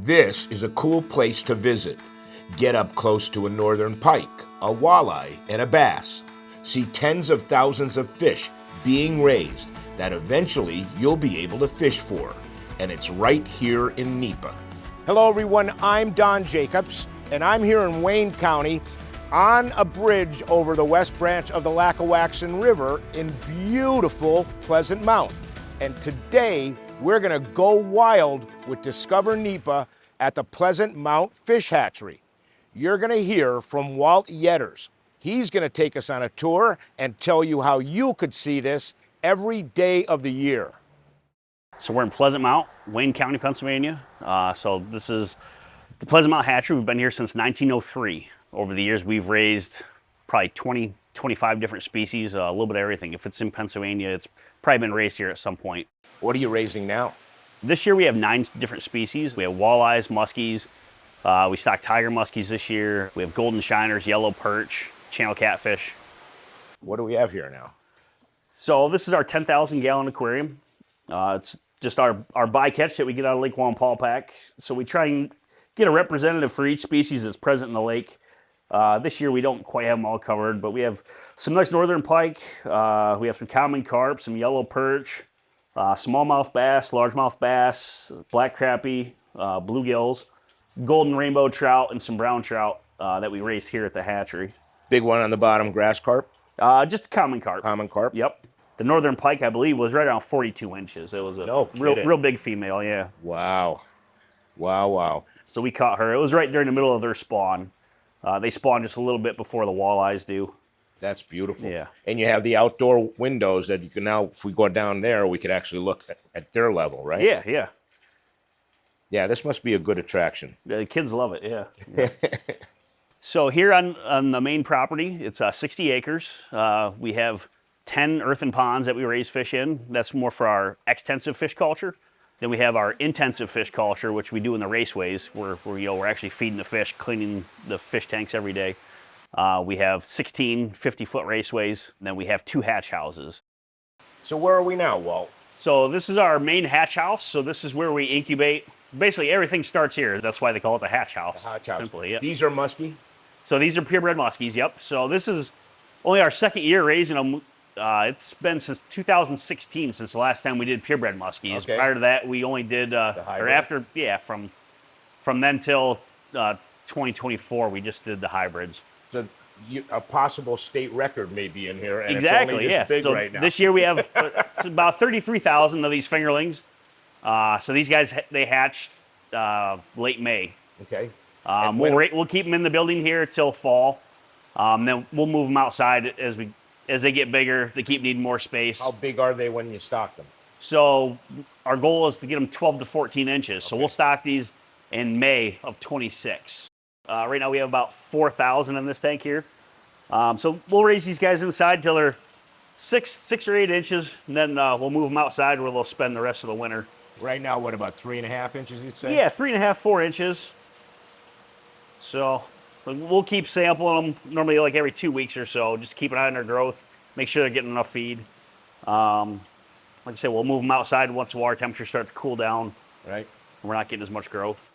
This is a cool place to visit. Get up close to a northern pike, a walleye, and a bass. See tens of thousands of fish being raised that eventually you'll be able to fish for. And it's right here in NEPA. Hello everyone, I'm Don Jacobs, and I'm here in Wayne County on a bridge over the west branch of the 𝗚𝗪 River in beautiful Pleasant Mountain. And today, we're gonna go wild with Discover NEPA at the Pleasant Mount Fish Hatchery. You're gonna hear from Walt Yetter. He's gonna take us on a tour and tell you how you could see this every day of the year. So we're in Pleasant Mount, Wayne County, Pennsylvania. So this is the Pleasant Mount Hatchery. We've been here since 1903. Over the years, we've raised probably 20, 25 different species, a little bit of everything. If it's in Pennsylvania, it's probably been raised here at some point. What are you raising now? This year we have 9 different species. We have walleyes, muskies. We stock tiger muskies this year. We have golden shiners, yellow perch, channel catfish. What do we have here now? So this is our 10,000 gallon aquarium. It's just our bycatch that we get out of Lake 𝗚𝗪𝗪𝗏. So we try and get a representative for each species that's present in the lake. This year we don't quite have them all covered, but we have some nice northern pike. We have some common carp, some yellow perch, smallmouth bass, largemouth bass, black crappie, bluegills, golden rainbow trout, and some brown trout that we raised here at the hatchery. Big one on the bottom, grass carp? Just a common carp. Common carp? Yep. The northern pike, I believe, was right around 42 inches. It was a real big female, yeah. Wow. Wow, wow. So we caught her. It was right during the middle of their spawn. They spawn just a little bit before the walleyes do. That's beautiful. Yeah. And you have the outdoor windows that you can now, if we go down there, we could actually look at their level, right? Yeah, yeah. Yeah, this must be a good attraction. The kids love it, yeah. So here on the main property, it's 60 acres. We have 10 earthen ponds that we raise fish in. That's more for our extensive fish culture. Then we have our intensive fish culture, which we do in the raceways, where we're actually feeding the fish, cleaning the fish tanks every day. We have 16 50-foot raceways, and then we have 2 hatch houses. So where are we now, Walt? So this is our main hatch house. So this is where we incubate. Basically, everything starts here. That's why they call it the hatch house. The hatch house. Simply, yeah. These are musky? So these are purebred muskies, yep. So this is only our second year raising them. It's been since 2016 since the last time we did purebred muskies. Okay. Prior to that, we only did, or after, yeah, from then till 2024, we just did the hybrids. So a possible state record may be in here, and exactly, it's only this big so right now. This year we have about 33,000 of these fingerlings. So these guys, they hatched late May. Okay. We'll keep them in the building here till fall. Then we'll move them outside as they get bigger. They keep needing more space. How big are they when you stock them? So our goal is to get them 12 to 14 inches. So we'll stock these in May of 26. Right now we have about 4,000 in this tank here. So we'll raise these guys inside till they're 6 or 8 inches, and then we'll move them outside where they'll spend the rest of the winter. Right now, what, about 3.5 inches, you'd say? Yeah, 3.5, 4 inches. So we'll keep sampling them normally like every 2 weeks or so. Just keep an eye on their growth. Make sure they're getting enough feed. Like I said, we'll move them outside once the water temperatures start to cool down. Right. We're not getting as much growth.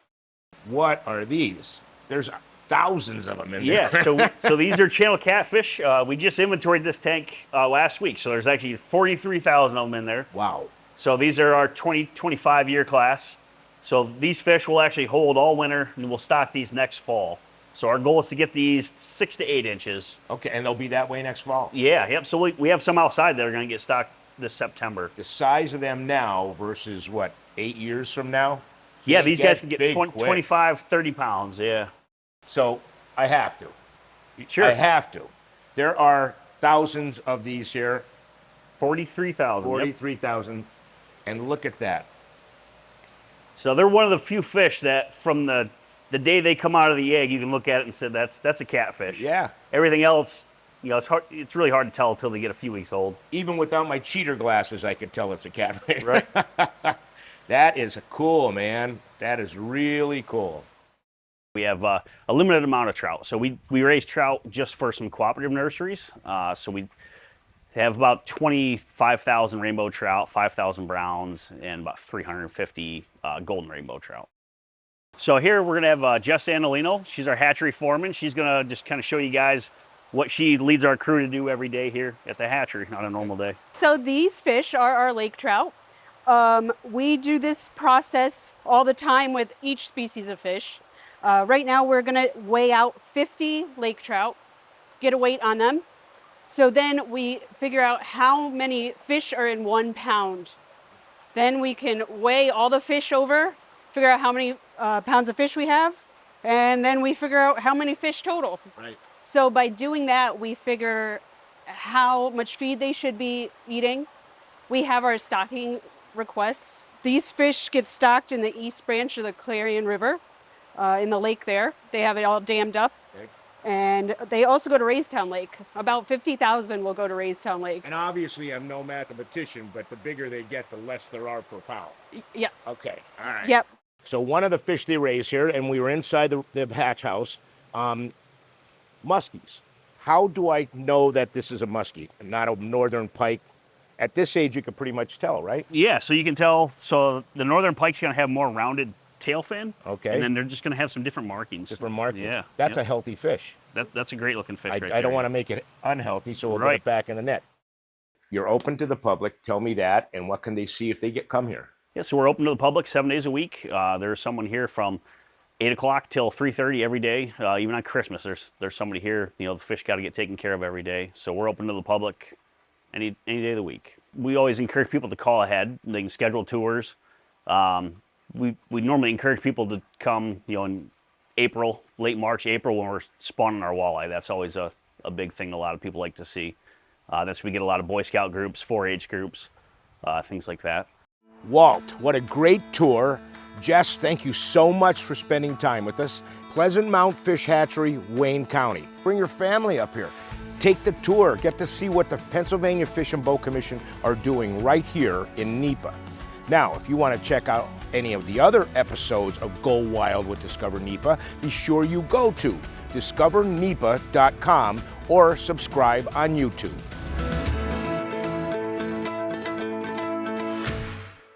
What are these? There's thousands of them in there. Yeah, so these are channel catfish. We just inventoried this tank last week. So there's actually 43,000 of them in there. Wow. So these are our 25 year class. So these fish will actually hold all winter, and we'll stock these next fall. So our goal is to get these 6 to 8 inches. Okay, and they'll be that way next fall? Yeah, yep. So we have some outside that are going to get stocked this September. The size of them now versus, what, 8 years from now? Yeah, these guys can get 25, 30 pounds, yeah. So I have to. Sure. I have to. There are thousands of these here. 43,000. 43,000. And look at that. So they're one of the few fish that from the day they come out of the egg, you can look at it and say, that's a catfish. Yeah. Everything else, it's really hard to tell until they get a few weeks old. Even without my cheater glasses, I could tell it's a catfish. Right. That is cool, man. That is really cool. We have a limited amount of trout. So we raise trout just for some cooperative nurseries. So we have about 25,000 rainbow trout, 5,000 browns, and about 350 golden rainbow trout. So here we're gonna have Jess Andolino. She's our hatchery foreman. She's gonna just kind of show you guys what she leads our crew to do every day here at the hatchery on a normal day. So these fish are our lake trout. We do this process all the time with each species of fish. Right now we're gonna weigh out 50 lake trout, get a weight on them. So then we figure out how many fish are in 1 pound. Then we can weigh all the fish over, figure out how many pounds of fish we have, and then we figure out how many fish total. Right. So by doing that, we figure how much feed they should be eating. We have our stocking requests. These fish get stocked in the east branch of the Clarion River, in the lake there. They have it all dammed up. Okay. And they also go to Raystown Lake. About 50,000 will go to Raystown Lake. And obviously, I'm no mathematician, but the bigger they get, the less there are per pound. Yes. Okay, all right. Yep. So one of the fish they raise here, and we were inside the hatch house, muskies. How do I know that this is a muskie and not a northern pike? At this age, you can pretty much tell, right? Yeah, so you can tell. So the northern pike's gonna have more rounded tail fin. Okay. And then they're just gonna have some different markings. Different markings. Yeah. That's yeah. a healthy fish. That's a great looking fish right there. I don't want to make it unhealthy, so we'll get Right. it back in the net. You're open to the public. Tell me that, and what can they see if they come here? Yeah, so we're open to the public 7 days a week. There's someone here from 8 o'clock till 3:30 every day. Even on Christmas, there's somebody here. You know, the fish got to get taken care of every day. So we're open to the public any day of the week. We always encourage people to call ahead. They can schedule tours. We normally encourage people to come, you know, in April, late March, April, when we're spawning our walleye. That's always a big thing a lot of people like to see. That's we get a lot of Boy Scout groups, 4-H groups, things like that. Walt, what a great tour. Jess, thank you so much for spending time with us. Pleasant Mount Fish Hatchery, Wayne County. Bring your family up here. Take the tour. Get to see what the Pennsylvania Fish and Boat Commission are doing right here in NEPA. Now, if you want to check out any of the other episodes of Go Wild with Discover NEPA, be sure you go to DiscoverNEPA.com or subscribe on YouTube.